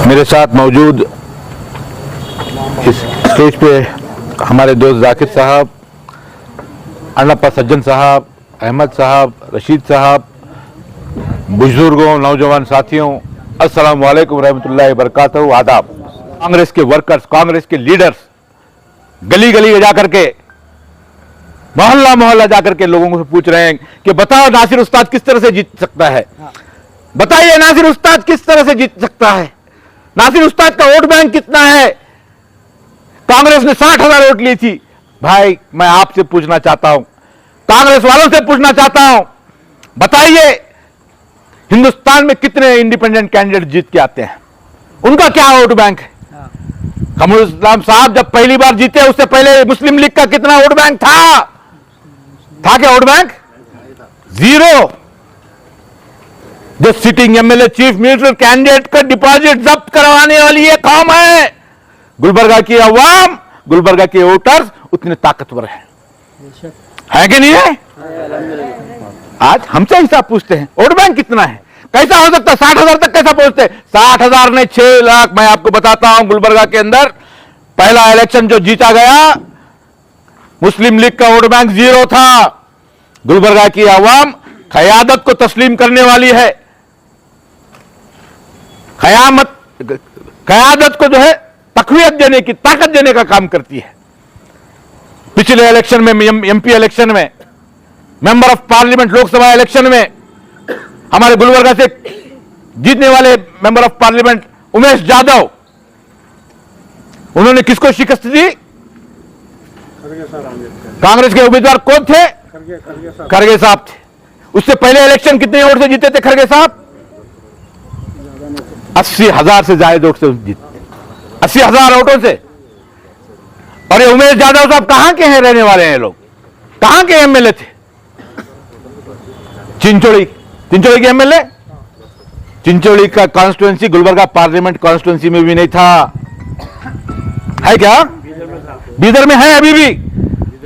मेरे साथ मौजूद इस स्टेज पे हमारे दोस्त जाकिर साहब, अन्नप्पा सज्जन साहब, अहमद साहब, रशीद साहब, बुजुर्गों, नौजवान साथियों, अस्सलाम वालेकुम रहमतुल्लाहि व बरकातहू, आदाब। कांग्रेस के वर्कर्स, कांग्रेस के लीडर्स गली गली जाकर के, मोहल्ला मोहल्ला जाकर के लोगों को पूछ रहे हैं कि बताओ नासिर उस्ताद किस तरह से जीत सकता है। बताइए नासिर उस्ताद किस तरह से जीत सकता है। नासिर उस्ताद का वोट बैंक कितना है। कांग्रेस ने 60,000 वोट ली थी। भाई मैं आपसे पूछना चाहता हूं, कांग्रेस वालों से पूछना चाहता हूं, बताइए हिंदुस्तान में कितने इंडिपेंडेंट कैंडिडेट जीत के आते हैं, उनका क्या वोट बैंक है। कमरुल इस्लाम साहब जब पहली बार जीते उससे पहले मुस्लिम लीग का कितना वोट बैंक था क्या वोट बैंक? जीरो। जो sitting MLA chief minister candidate का डिपॉजिट जब्त करवाने वाली ये कौम है। गुलबर्गा की अवाम, गुलबर्गा के वोटर्स उतने ताकतवर हैं, है कि नहीं है? आज हमसे हिसाब पूछते हैं वोट बैंक कितना है, कैसा हो सकता है 60,000 तक कैसा पहुंचते? 60,000 ने 6 लाख। मैं आपको बताता हूं, गुलबर्गा के अंदर पहला इलेक्शन जो जीता गया, मुस्लिम लीग का वोट बैंक जीरो था। गुलबर्गा की आवाम कयादत को तस्लीम करने वाली है। कयादत को जो है तकवीयत देने की, ताकत देने का काम करती है। पिछले इलेक्शन में, एमपी इलेक्शन में, member of parliament Lok Sabha election में हमारे गुलबर्गा से जीतने वाले member of parliament Umesh Yadav, उन्होंने किसको शिकस्त दी? कांग्रेस के उम्मीदवार कौन थे? खरगे साहब थे। उससे पहले इलेक्शन कितने वोट से जीते थे खरगे साहब? 80,000 से ज्यादा वोट से जीते, 80,000 वोटों से। और ये उमेश यादव साहब कहां के हैं, रहने वाले हैं लोग, कहां के एमएलए थे? चिंचोड़ी के एमएलए। चिंचोड़ी का कॉन्स्टिट्यूएंसी गुलबर्गा पार्लियामेंट कॉन्स्टिट्यूएंसी में भी नहीं था, है क्या? बीदर में है अभी भी।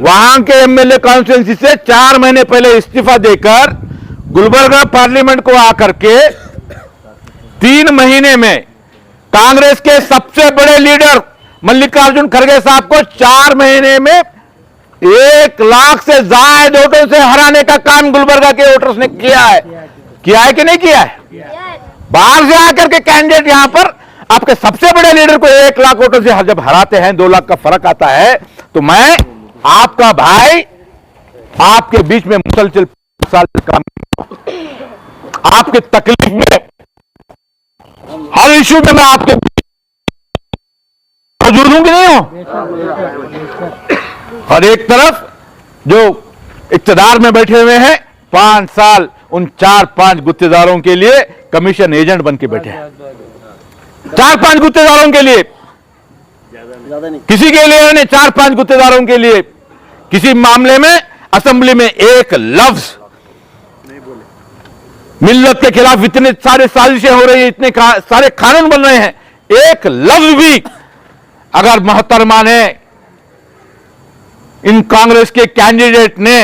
वहां के एमएलए कॉन्स्टिट्यूएंसी से 4 महीने पहले इस्तीफा देकर गुलबर्गा पार्लियामेंट को आकर के 3 महीने में कांग्रेस के सबसे बड़े लीडर मल्लिकार्जुन खड़गे साहब को 4 महीने में 1 लाख से ज्यादा वोटों से हराने का काम गुलबर्गा के वोटर्स ने किया है कि नहीं किया है? बाहर से आकर के कैंडिडेट यहां पर आपके सबसे बड़े लीडर को 1 लाख वोटों से जब हराते हैं, 2 लाख का फर्क आता है, तो मैं आपका भाई आपके बीच में मुसलसल साल काम, आपके तकलीफ में, हर इश्यू में मैं आपके मौजूद हूं कि नहीं हूं? और एक तरफ जो इक्तदार में बैठे हुए हैं 5 साल, उन 4-5 गुत्तेदारों के लिए कमीशन एजेंट बन के बैठे हैं। 4-5 गुत्तेदारों के लिए, किसी के लिए नहीं, 4-5 गुत्तेदारों के लिए। किसी मामले में असेंबली में एक लफ्ज मिल्लत के खिलाफ इतने सारे साजिशें हो रही है, इतने सारे कानून बन रहे हैं, एक लफ्ज भी अगर मोहतरमा ने, इन कांग्रेस के कैंडिडेट ने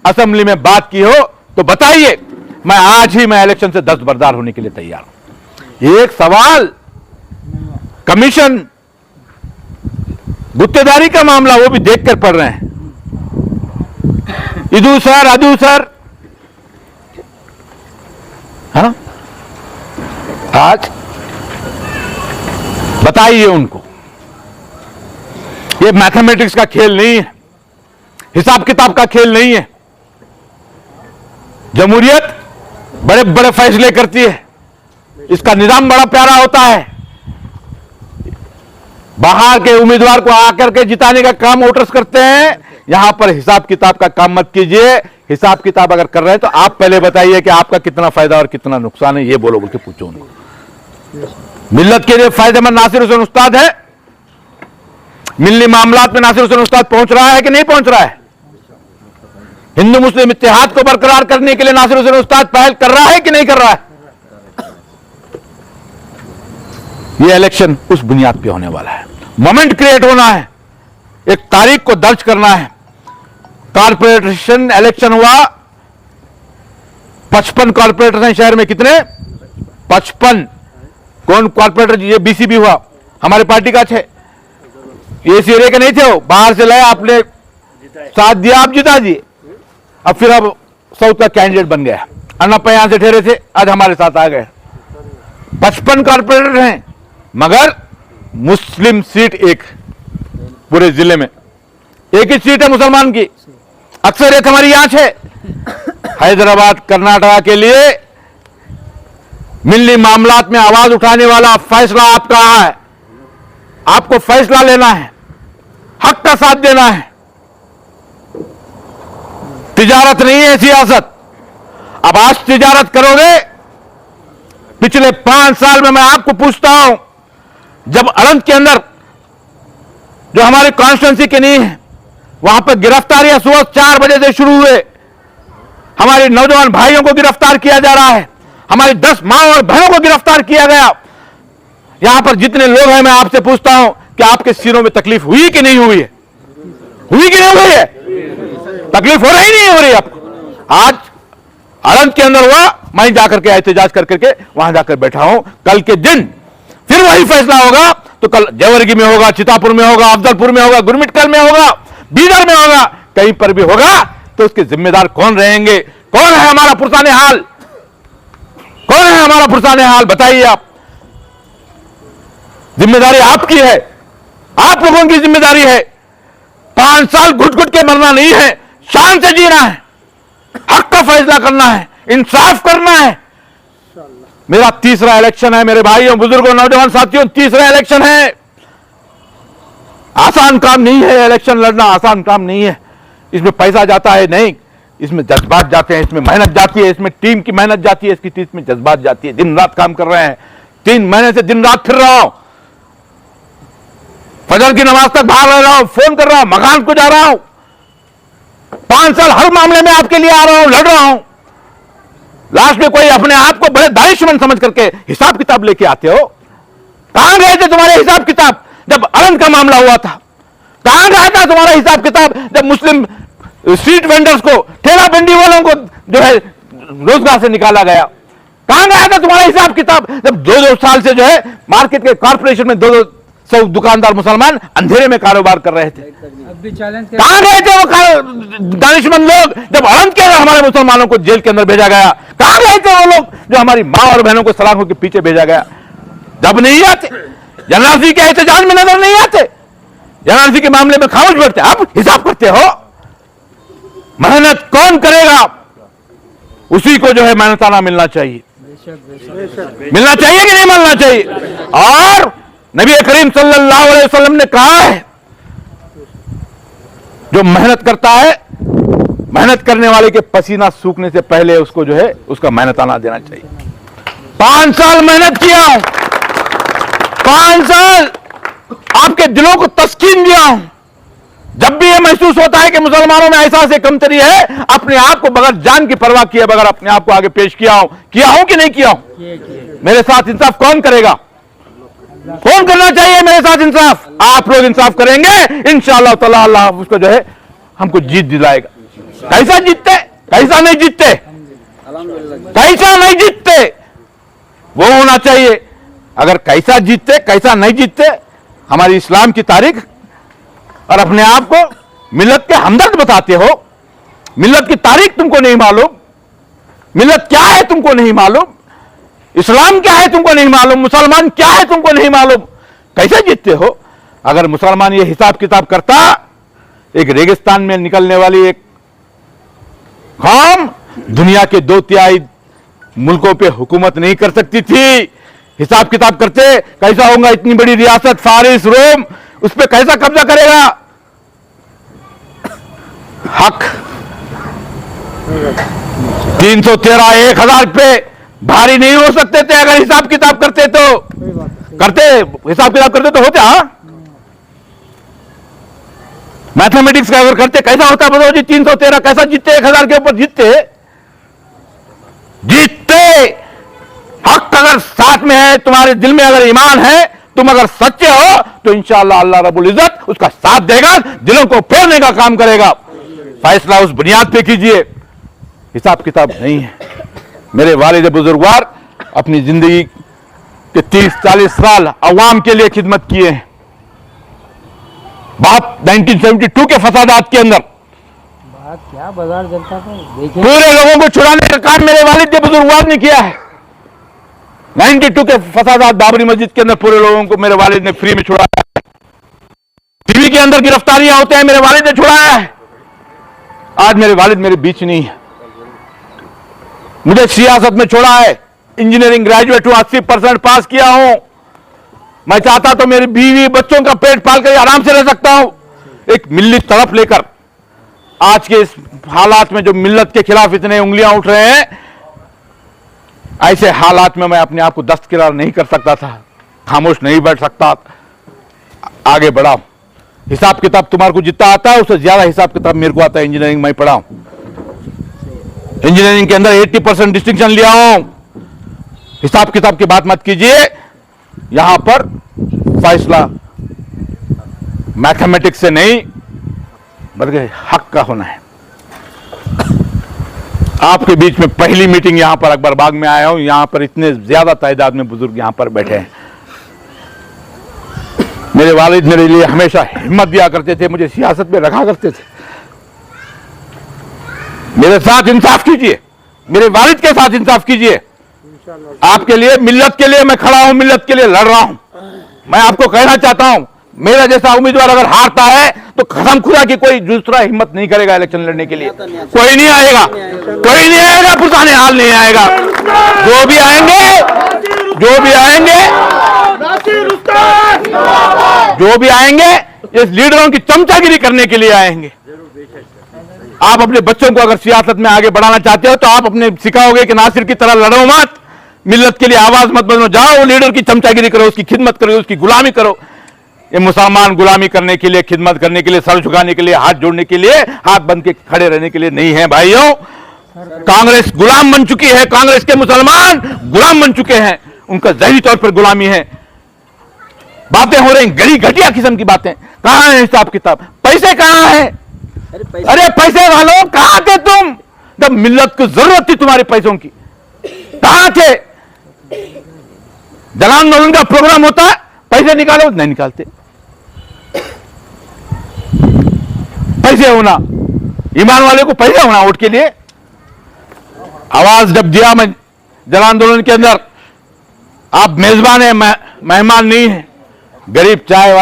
असेंबली में बात की हो तो बताइए, मैं आज ही मैं इलेक्शन से दस्तबरदार होने के लिए तैयार हूं। एक सवाल, कमीशन गुत्तेदारी का मामला, वो भी देखकर पढ़ रहे हैं, इदू सर अदू सर, हाँ? आज बताइए उनको, ये मैथमेटिक्स का खेल नहीं है, हिसाब किताब का खेल नहीं है। जमहूरियत बड़े बड़े फैसले करती है, इसका निजाम बड़ा प्यारा होता है। बाहर के उम्मीदवार को आकर के जिताने का काम वोटर्स करते हैं, यहां पर हिसाब किताब का काम मत कीजिए। हिसाब किताब अगर कर रहे हैं तो आप पहले बताइए कि आपका कितना फायदा और कितना नुकसान है, ये बोलो, बोल के पूछो उनको। मिल्लत के लिए फायदेमंद नासिर हुसैन उस्ताद है। मिल्ली मामलात में नासिर हुसैन उस्ताद पहुंच रहा है कि नहीं पहुंच रहा है? हिंदू मुस्लिम इत्तेहाद को बरकरार करने के लिए नासिर हुसैन उस्ताद पहल कर रहा है कि नहीं कर रहा है? यह इलेक्शन उस बुनियाद पे होने वाला है। मोमेंट क्रिएट होना है, एक तारीख को दर्ज करना है। कॉर्पोरेशन इलेक्शन हुआ, 55 कॉर्पोरेटर हैं शहर में, कितने? 55। कौन कॉर्पोरेटर? ये बीसीबी हुआ, हमारी पार्टी का थे, ये सीरे के नहीं थे, वो बाहर से लाए, आपने साथ दिया, आप जिता दिए। अब फिर अब साउथ का कैंडिडेट बन गया। अन्नप्पा यहां से ठहरे थे, आज हमारे साथ आ गए। 55 कॉर्पोरेटर हैं, मगर मुस्लिम सीट एक, पूरे जिले में एक ही सीट है मुसलमान की। अक्सरियत हमारी यहां है। हैदराबाद कर्नाटका के लिए मिलनी मामलात में आवाज उठाने वाला फैसला आपका है। आपको फैसला लेना है, हक का साथ देना है। तिजारत नहीं है सियासत। अब आज तिजारत करोगे। पिछले 5 साल में मैं आपको पूछता हूं, जब अनंत के अंदर जो हमारी कॉन्स्टिट्यूंसी के नहीं है, वहां पर गिरफ्तारियां सुबह 4 बजे से शुरू हुए। हमारे नौजवान भाइयों को गिरफ्तार किया जा रहा है, हमारी 10 मां और बहनों को गिरफ्तार किया गया। यहां पर जितने लोग हैं, मैं आपसे पूछता हूं कि आपके सिरों में तकलीफ हुई कि नहीं हुई है? हुई कि नहीं हुई है? तकलीफ हो रही नहीं हो रही आपको? आज अनंत के अंदर हुआ, मैं जाकर के एहतजाज करके वहां जाकर बैठा हूं। कल के दिन फिर वही फैसला होगा, तो कल जवर्गी में होगा, चितापुर में होगा, अफजलपुर में होगा, गुरमिटकल में होगा, बीदर में होगा, कहीं पर भी होगा, तो उसके जिम्मेदार कौन रहेंगे? कौन है हमारा पुरसाने हाल? कौन है हमारा पुरसाने हाल? बताइए आप। जिम्मेदारी आपकी है, आप लोगों की जिम्मेदारी है। 5 साल घुट घुट के मरना नहीं है, शान से जीना है, हक का फैसला करना है, इंसाफ करना है। मेरा तीसरा इलेक्शन है मेरे भाइयों, बुजुर्गों, नौजवान साथियों, तीसरा इलेक्शन है। आसान काम नहीं है इलेक्शन लड़ना, आसान काम नहीं है। इसमें पैसा जाता है नहीं, इसमें जज्बात जाते हैं, इसमें मेहनत जाती है, इसमें टीम की मेहनत जाती है, इसमें जज्बात जाती है। दिन रात काम कर रहे हैं, 3 महीने से दिन रात फिर रहा हूं, फजर की नमाज तक बाहर रह रहा हूं, फोन कर रहा हूं, मकान को जा रहा हूं। 5 साल हर मामले में आपके लिए आ रहा हूं, लड़ रहा हूं। लास्ट में कोई अपने आप को बड़े दानिशमंद समझ करके हिसाब किताब लेके आते हो। कहां गए थे तुम्हारे हिसाब किताब जब अनंत का मामला हुआ था? कहां गया था तुम्हारा हिसाब किताब जब मुस्लिम स्ट्रीट वेंडर्स को, ठेला बंडी वालों को जो है रोजगार से निकाला गया? कहां गया था तुम्हारा हिसाब किताब जब 2-2 साल से जो है मार्केट के कॉर्पोरेशन में 200 दुकानदार मुसलमान अंधेरे में कारोबार कर रहे थे? कहां गए थे वो दानिशमंद लोग जब अनंत के हमारे मुसलमानों को जेल के अंदर भेजा गया? कहां गए थे वो लोग जो हमारी मां और बहनों को सलाखों के पीछे भेजा गया? जब नहीं आते, एनआरसी के एहतजाज में नजर नहीं आते, एनआरसी के मामले में खामोश बैठते, आप हिसाब करते हो। मेहनत कौन करेगा? उसी को जो है मेहनताना मिलना चाहिए। मिलना चाहिए कि नहीं मिलना चाहिए? और नबी करीम सल्लल्लाहु अलैहि वसल्लम ने कहा है, जो मेहनत करता है, मेहनत करने वाले के पसीना सूखने से पहले उसको जो है उसका मेहनताना देना चाहिए। 5 साल मेहनत किया हूं, 5 साल आपके दिलों को तस्कीन दिया हूं। जब भी यह महसूस होता है कि मुसलमानों में ऐसा से कमतरी है, अपने आप को बगैर जान की परवाह किए बगैर अपने आप को आगे पेश किया हूं कि नहीं किया हूं? मेरे साथ इंसाफ कौन करेगा? कौन करना चाहिए मेरे साथ इंसाफ? आप लोग इंसाफ करेंगे, इंशाअल्लाह ताला अल्लाह उसको जो है हमको जीत दिलाएगा। कैसा जीतते? कैसा नहीं जीतते? कैसा नहीं जीतते वो होना चाहिए। अगर कैसा जीतते, कैसा नहीं जीतते, हमारी इस्लाम की तारीख और अपने आप को मिल्लत के हमदर्द बताते हो। मिल्लत की तारीख तुमको नहीं मालूम, मिल्लत क्या है तुमको नहीं मालूम, इस्लाम क्या है तुमको नहीं मालूम, मुसलमान क्या है तुमको नहीं मालूम, कैसे जीतते हो? अगर मुसलमान ये हिसाब किताब करता, एक रेगिस्तान में निकलने वाली एक कौम दुनिया के 2/3 मुल्कों पे हुकूमत नहीं कर सकती थी। हिसाब किताब करते, कैसा होगा इतनी बड़ी रियासत फारिस, रोम, उस पर कैसा कब्जा करेगा? हक 313 1000 पे भारी नहीं हो सकते थे अगर हिसाब किताब करते तो। हिसाब किताब करते तो होता। मैथमेटिक्स का अगर करते कैसा होता बताओ जी? 313 कैसा जीतते? 1000 के ऊपर जीतते। हक अगर साथ में है, तुम्हारे दिल में अगर ईमान है, तुम अगर सच्चे हो, तो इंशाअल्लाह अल्लाह रब्बुल इज्जत उसका साथ देगा, दिलों को फेरने का काम करेगा। फैसला उस बुनियाद पे कीजिए, हिसाब किताब नहीं है। मेरे वालिद बुजुर्गवार अपनी जिंदगी कि 30-40 साल अवाम के लिए खिदमत किए हैं। बात 1972 के फसादात के अंदर बात क्या बाजार जनता को देखिए, पूरे लोगों को छुड़ाने का काम मेरे वालिद ने बुजुर्गवाद ने किया है। 92 के फसादात बाबरी मस्जिद के अंदर पूरे लोगों को मेरे वालिद ने फ्री में छुड़ाया है। टीवी के अंदर गिरफ्तारियां होते हैं, मेरे वालिद ने छुड़ाया है। आज मेरे वालिद मेरे बीच नहीं है, मुझे सियासत में छोड़ा है। इंजीनियरिंग ग्रेजुएट हूं, 80% पास किया हूं। मैं चाहता तो मेरी बीवी बच्चों का पेट पाल कर आराम से रह सकता हूं। एक मिल्ली तड़प लेकर आज के इस हालात में जो मिल्लत के खिलाफ इतने उंगलियां उठ रहे हैं, ऐसे हालात में मैं अपने आप को दस्तकिरार नहीं कर सकता था, खामोश नहीं बैठ सकता। आगे बढ़ाओ, हिसाब किताब तुम्हारे को जितना आता है उससे ज्यादा हिसाब किताब मेरे को आता है। इंजीनियरिंग में पढ़ा हूं, इंजीनियरिंग के अंदर 80% डिस्टिंक्शन लिया हूं। हिसाब किताब की बात मत कीजिए, यहां पर फैसला मैथमेटिक्स से नहीं बल्कि हक का होना है। आपके बीच में पहली मीटिंग यहां पर अकबर बाग में आया हूं। यहां पर इतने ज्यादा तादाद में बुजुर्ग यहां पर बैठे हैं। मेरे वालिद मेरे लिए हमेशा हिम्मत दिया करते थे, मुझे सियासत में रखा करते थे। मेरे साथ इंसाफ कीजिए, मेरे वालिद के साथ इंसाफ कीजिए। आपके लिए, मिल्लत के लिए मैं खड़ा हूं, मिल्लत के लिए लड़ रहा हूं। मैं आपको कहना चाहता हूं, मेरा जैसा उम्मीदवार अगर हारता है तो कसम खुदा की कोई दूसरा हिम्मत नहीं करेगा इलेक्शन लड़ने के लिए। कोई नहीं आएगा, कोई नहीं आएगा, पुराने हाल नहीं आएगा। जो भी आएंगे, जो भी आएंगे, जो भी आएंगे इस लीडरों की चमचागिरी करने के लिए आएंगे। आप अपने बच्चों को अगर सियासत में आगे बढ़ाना चाहते हो तो आप अपने सिखाओगे कि नासिर की तरह लड़ो मत, मिल्लत के लिए आवाज मत बनो, जाओ लीडर की चमचागिरी करो, उसकी खिदमत करो, उसकी गुलामी करो। ये मुसलमान गुलामी करने के लिए, खिदमत करने के लिए, सर झुकाने के लिए, हाथ जोड़ने के लिए, हाथ बंद के खड़े रहने के लिए नहीं है भाइयों। कांग्रेस गुलाम बन चुकी है, कांग्रेस के मुसलमान गुलाम बन चुके हैं, उनका ज़हनी तौर पर गुलामी है। बातें हो रही गली घटिया किस्म की बातें। कहां है हिसाब किताब? पैसे कहां है? अरे पैसे वालों कहां थे तुम जब मिल्लत को जरूरत थी तुम्हारे पैसों की? कहां थे? जलाल नौलन का प्रोग्राम होता है, पैसे निकालो, नहीं निकालते। पैसे होना, ईमान वाले को पैसे होना वोट के लिए। आवाज जब दिया मैं जन आंदोलन के अंदर, आप मेजबान है, मेहमान नहीं है। गरीब चाय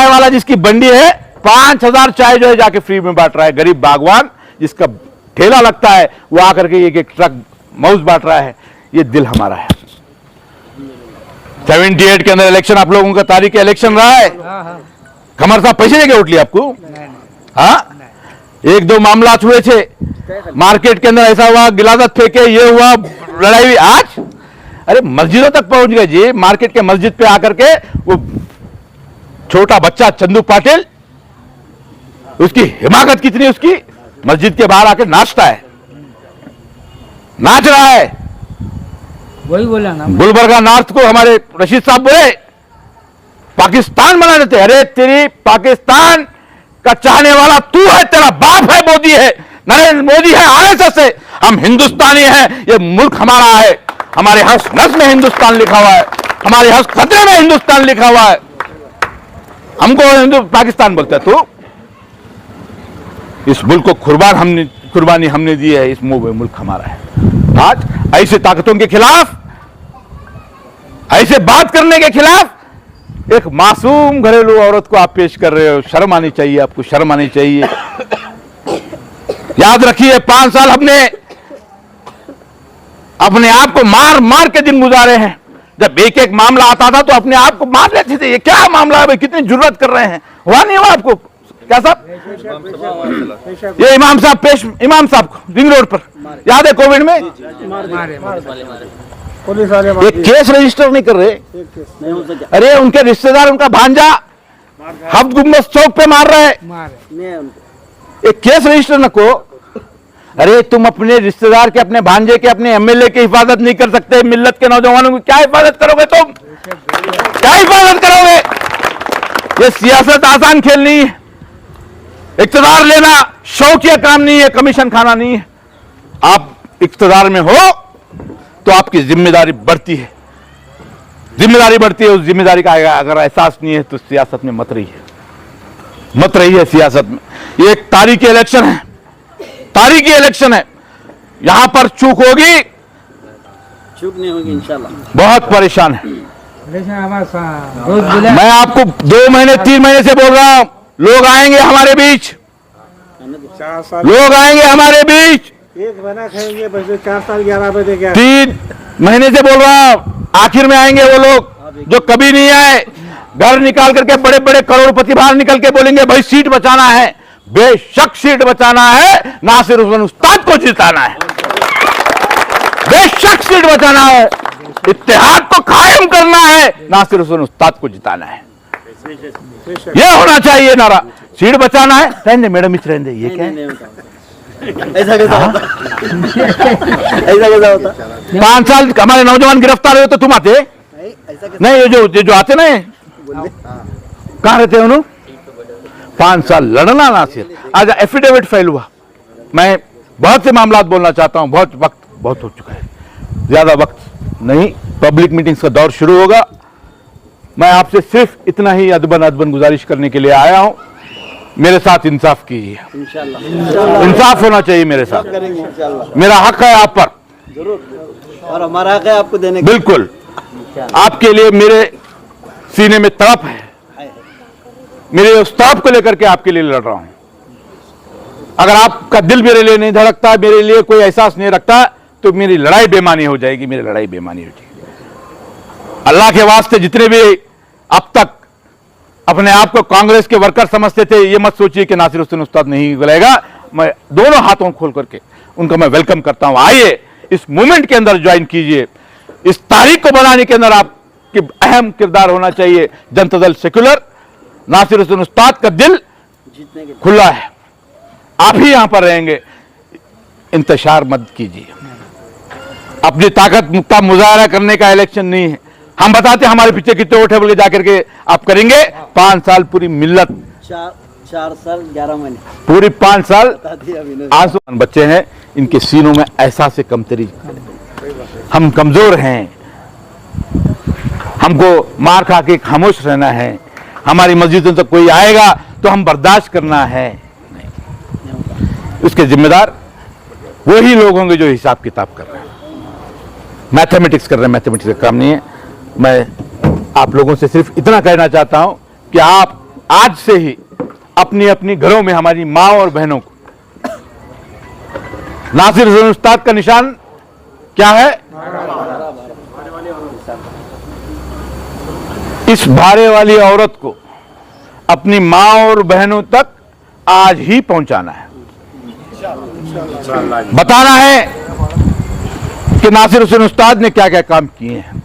वाला जिसकी बंडी है, 5000 चाय जो है जाके फ्री में बांट रहा है। गरीब बागवान जिसका ठेला लगता है वो आकर के एक ट्रक माउस बांट रहा है। ये दिल हमारा है। 78 के अंदर इलेक्शन, आप लोगों का तारीख इलेक्शन रहा है। कमर साहब पैसे देके वोट लिया आपको? हाँ, एक दो मामला हुए थे मार्केट के अंदर, ऐसा हुआ गिलादत फेंके, ये हुआ, लड़ाई हुई। आज अरे मस्जिदों तक पहुंच गए जी। मार्केट के मस्जिद पे आकर के वो छोटा बच्चा चंदू पाटिल, उसकी हिमाकत कितनी, उसकी मस्जिद के बाहर आकर नाचता है, नाच रहा है। वही बोला ना, गुलबर्गा नॉर्थ को हमारे रशीद साहब बोले पाकिस्तान बना देते। अरे तेरी पाकिस्तान का चाहने वाला तू है, तेरा बाप है मोदी है, नरेंद्र मोदी है, आरएसएस है। हम हिंदुस्तानी हैं, ये मुल्क हमारा है, हमारे हर्ष नस में हिंदुस्तान लिखा हुआ है, हमारे हर्ष खतरे में हिंदुस्तान लिखा हुआ है। हमको हिंदू पाकिस्तान बोलता है। तो इस मुल्क को कुर्बानी हमने दी है, इस मुल्क हमारा है। आज ऐसे ताकतों के खिलाफ, ऐसे बात करने के खिलाफ एक मासूम घरेलू औरत को आप पेश कर रहे हो। शर्म आनी चाहिए आपको, शर्म आनी चाहिए। याद रखिए 5 साल हमने अपने आप को मार मार के दिन गुजारे हैं। जब एक एक मामला आता था तो अपने आप को मार लेते थे, ये क्या मामला है भाई, कितनी जुर्रत कर रहे हैं। हुआ नहीं हुआ आपको? क्या साहब, ये इमाम साहब को रिंग रोड पर याद है, कोविड में ये केस रजिस्टर नहीं कर रहे। अरे उनके रिश्तेदार, उनका भांजा हफ्त गुम्बद चौक पे मार रहे हैं, एक केस रजिस्टर न को। अरे तुम अपने रिश्तेदार के, अपने भांजे के, अपने एमएलए की हिफाजत नहीं कर सकते, मिल्लत के नौजवानों की क्या हिफाजत करोगे तुम? क्या हिफाजत करोगे? ये सियासत आसान खेल नहीं है। इक्तदार लेना शौकिया काम नहीं है, कमीशन खाना नहीं है। आप इक्तदार में हो तो आपकी जिम्मेदारी बढ़ती है, जिम्मेदारी बढ़ती है। उस जिम्मेदारी का अगर एहसास नहीं है तो सियासत में मत रही है सियासत में। ये एक तारीखी इलेक्शन है, तारीखी इलेक्शन है। यहां पर चूक नहीं होगी इंशाल्लाह। बहुत परेशान है। मैं आपको 2 महीने 3 महीने से बोल रहा हूं, लोग आएंगे हमारे बीच, लोग आएंगे हमारे बीच। 1 महीना खाएंगे, 4 साल 11 बजे क्या 3 महीने से बोल रहा हूं, आखिर में आएंगे वो लोग जो कभी नहीं आए। घर निकाल करके बड़े बड़े करोड़पति बाहर निकल के बोलेंगे भाई सीट बचाना है। बेशक सीट बचाना है, नासिर हुसैन उस्ताद को जिताना है, बेशक सीट बचाना है, इत्तेहाद को कायम करना है, नासिर हुसैन उस्ताद को जिताना है। यह होना चाहिए नारा। सीट बचाना है, रहने मैडम इस रहने, ये क्या है? ऐसा कैसा होता? ऐसा कैसा होता? 5 साल हमारे नौजवान गिरफ्तार हुए तो तुम आते नहीं? ये जो आते ना, कहाँ रहते हैं उन्होंने? 5 साल लड़ना नासिर। आज एफिडेविट फाइल हुआ। मैं बहुत से मामलात बोलना चाहता हूं, वक्त बहुत हो चुका है, ज्यादा वक्त नहीं। पब्लिक मीटिंग्स का दौर शुरू होगा। मैं आपसे सिर्फ इतना ही अदबन गुजारिश करने के लिए आया हूं, मेरे साथ इंसाफ कीजिए। इंशाल्लाह इंसाफ होना चाहिए मेरे साथ। मेरा हक है आप पर, जरूर, और हमारा हक है आपको देने का। बिल्कुल। आपके लिए मेरे सीने में तड़प है, मेरे उस तड़प को लेकर के आपके लिए लड़ रहा हूं। अगर आपका दिल मेरे लिए नहीं धड़कता, मेरे लिए कोई एहसास नहीं रखता, तो मेरी लड़ाई बेमानी हो जाएगी, मेरी लड़ाई बेमानी हो जाएगी। अल्लाह के वास्ते जितने भी अब तक अपने आप को कांग्रेस के वर्कर समझते थे, ये मत सोचिए कि नासिर हुसैन उस्ताद नहीं गलेगा। मैं दोनों हाथों खोल करके उनका मैं वेलकम करता हूं। आइए इस मूवमेंट के अंदर ज्वाइन कीजिए। इस तारीख को बनाने के अंदर आपकी अहम किरदार होना चाहिए। जनता दल सेक्युलर, नासिर हुसैन उस्ताद का दिल खुला है, आप ही यहां पर रहेंगे। इंतशार मत कीजिए, अपनी ताकत का मुजाहरा करने का इलेक्शन नहीं है। हम बताते हमारे पीछे कितने वोट है बोल के जाकर के आप करेंगे। 5 साल पूरी मिल्लत, 4 साल 11 महीने, पूरी 5 साल अभी आंसू बच्चे हैं, इनके सीनों में एहसास से कमतरी। हम कमजोर हैं, हमको मार खा के खामोश रहना है। हमारी मस्जिदों तक कोई आएगा तो हम बर्दाश्त करना है नहीं। उसके जिम्मेदार वही लोग होंगे जो हिसाब किताब कर रहे हैं, मैथमेटिक्स कर रहे हैं। मैथमेटिक्स का काम नहीं है। मैं आप लोगों से सिर्फ इतना कहना चाहता हूं कि आप आज से ही अपनी अपनी घरों में हमारी माँ और बहनों को, नासिर हुसैन उस्ताद का निशान क्या है? इस भारे वाली औरत को अपनी माँ और बहनों तक आज ही पहुंचाना है। बताना है कि नासिर हुसैन उस्ताद ने क्या क्या काम किए हैं,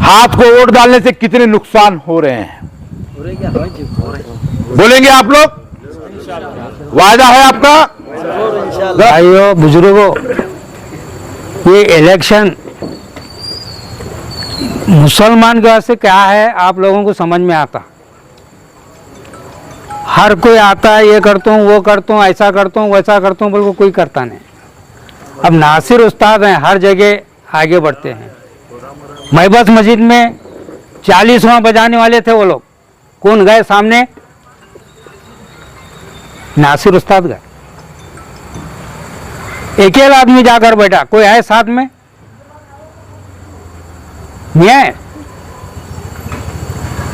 हाथ को वोट डालने से कितने नुकसान हो रहे हैं। बोलेंगे आप लोग? वादा है आपका? भाइयों बुजुर्गों, ये इलेक्शन मुसलमान के वास्ते क्या है आप लोगों को समझ में आता। हर कोई आता है, ये करता हूँ वो करता हूँ, ऐसा करता हूँ वैसा करता हूँ, बिल्कुल कोई करता नहीं। अब नासिर उस्ताद हैं, हर जगह आगे बढ़ते हैं। महबस मस्जिद में 40वां बजाने वाले थे वो लोग, कौन गए सामने? नासिर उस्ताद गए। अकेला आदमी जाकर बैठा, कोई है साथ में? नहीं है।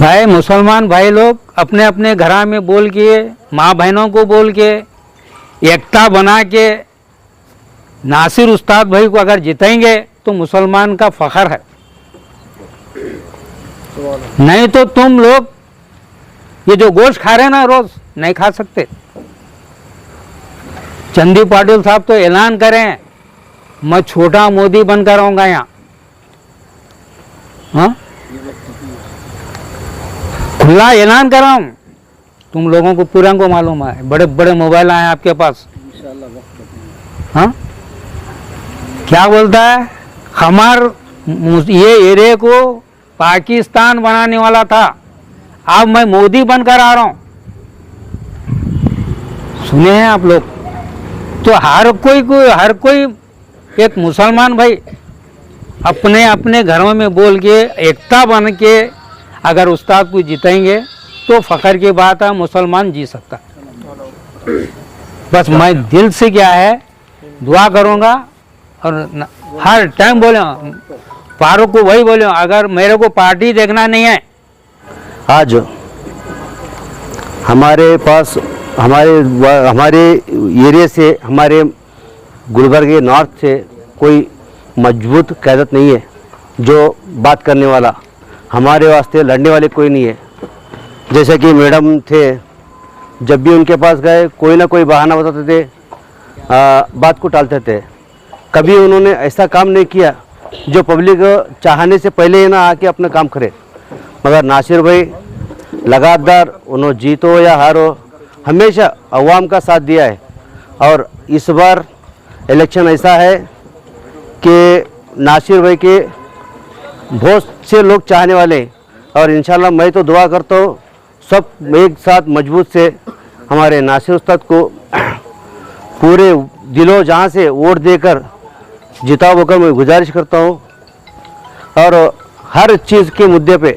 भाई मुसलमान भाई लोग अपने अपने घरा में बोल के, माँ बहनों को बोल के, एकता बना के नासिर उस्ताद भाई को अगर जितेंगे तो मुसलमान का फख्र है। नहीं तो तुम लोग ये जो गोश्त खा रहे हैं ना रोज, नहीं खा सकते। चंदी पाटिल साहब तो ऐलान करें, मैं छोटा मोदी बनकर आऊंगा यहाँ। हाँ, खुला ऐलान कर रहा हूं, तुम लोगों को पूरा को मालूम है। बड़े बड़े मोबाइल आए आपके पास। हाँ, क्या बोलता है? हमार ये एरिया को पाकिस्तान बनाने वाला था, अब मैं मोदी बनकर आ रहा हूं। सुने हैं आप लोग? तो हर कोई एक मुसलमान भाई अपने अपने घरों में बोल के एकता बन के अगर उस्ताद को जिताएंगे तो फ़ख्र की बात है, मुसलमान जी सकता। बस मैं दिल से क्या है दुआ करूँगा और हर टाइम बोले फारूक को वही बोले, अगर मेरे को पार्टी देखना नहीं है। आज हमारे पास हमारे एरिया से, हमारे गुलबर्ग के नॉर्थ से कोई मजबूत क़यादत नहीं है जो बात करने वाला, हमारे वास्ते लड़ने वाले कोई नहीं है। जैसे कि मैडम थे, जब भी उनके पास गए कोई ना कोई बहाना बताते थे, बात को टालते थे। कभी उन्होंने ऐसा काम नहीं किया जो पब्लिक चाहने से पहले ही ना आके अपना काम करे। मगर नासिर भाई लगातार उन्होंने जीतो या हारो हमेशा अवाम का साथ दिया है। और इस बार इलेक्शन ऐसा है कि नासिर भाई के बहुत से लोग चाहने वाले हैं और इंशाल्लाह मैं तो दुआ करता हूँ सब एक साथ मजबूत से हमारे नासिर उस्ताद को पूरे दिलों जहाँ से वोट देकर जिताओ होकर मैं गुजारिश करता हूँ। और हर चीज़ के मुद्दे पे,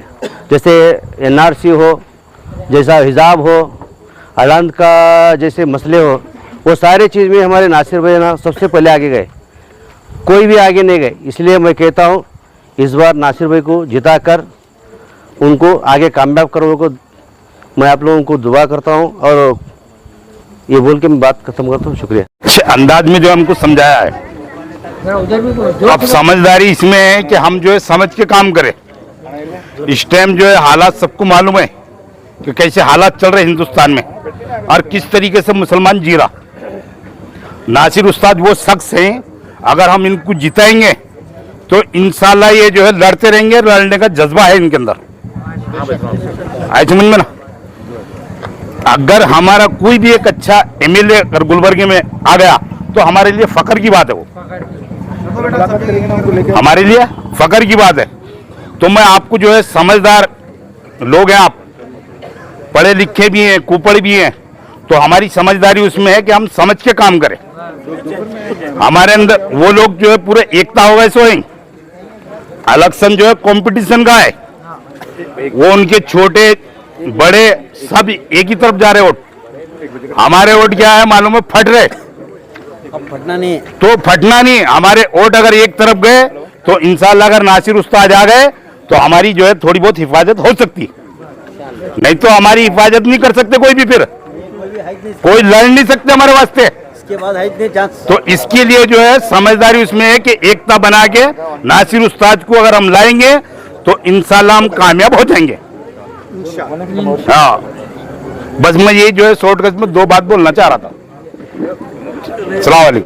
जैसे एनआरसी हो, जैसा हिजाब हो, अलान का जैसे मसले हो, वो सारे चीज़ में हमारे नासिर भाई ना सबसे पहले आगे गए, कोई भी आगे नहीं गए। इसलिए मैं कहता हूँ इस बार नासिर भाई को जिताकर उनको आगे कामयाब करो को मैं आप लोगों को दुआ करता हूँ। और ये बोल के मैं बात खत्म करता हूँ। शुक्रिया। अच्छे अंदाज में जो हमको समझाया है, अब समझदारी इसमें है कि हम जो है समझ के काम करें। इस टाइम जो है हालात सबको मालूम है कि कैसे हालात चल रहे हिंदुस्तान में और किस तरीके से मुसलमान जी रहा। नासिर उस्ताद वो शख्स हैं, अगर हम इनको जिताएंगे तो इंशाल्लाह ये जो है लड़ते रहेंगे, लड़ने का जज्बा है इनके अंदर। आए समझ में ना? अगर हमारा कोई भी एक अच्छा एमएलए अगर गुलबर्गे में आ गया तो हमारे लिए फख्र की बात है, वो हमारे लिए फख्र की बात है। तो मैं आपको जो है समझदार लोग हैं, आप पढ़े लिखे भी हैं, कुपढ़े भी हैं, तो हमारी समझदारी उसमें है कि हम समझ के काम करें। हमारे अंदर वो लोग जो है पूरे एकता हो गए सो ही इलेक्शन जो है कंपटीशन का है, वो उनके छोटे बड़े सब एक ही तरफ जा रहे वोट। हमारे वोट क्या है मालूम है, फट रहे। अब फटना नहीं है तो फटना नहीं, हमारे वोट अगर एक तरफ गए तो इंशाल्लाह अगर नासिर उस्ताद आ गए तो हमारी जो है थोड़ी बहुत हिफाजत हो सकती, नहीं तो हमारी हिफाजत नहीं कर सकते कोई भी, फिर कोई लड़ नहीं सकते हमारे वास्ते। इसके बाद है इतने चांस। तो इसके लिए जो है समझदारी उसमें है कि एकता बना के नासिर उस्ताद को अगर हम लाएंगे तो इंशाल्लाह हम कामयाब हो जाएंगे। हाँ, बस मैं ये जो है शॉर्टकट में दो बात बोलना चाह रहा था। अस्सलाम वालेकुम।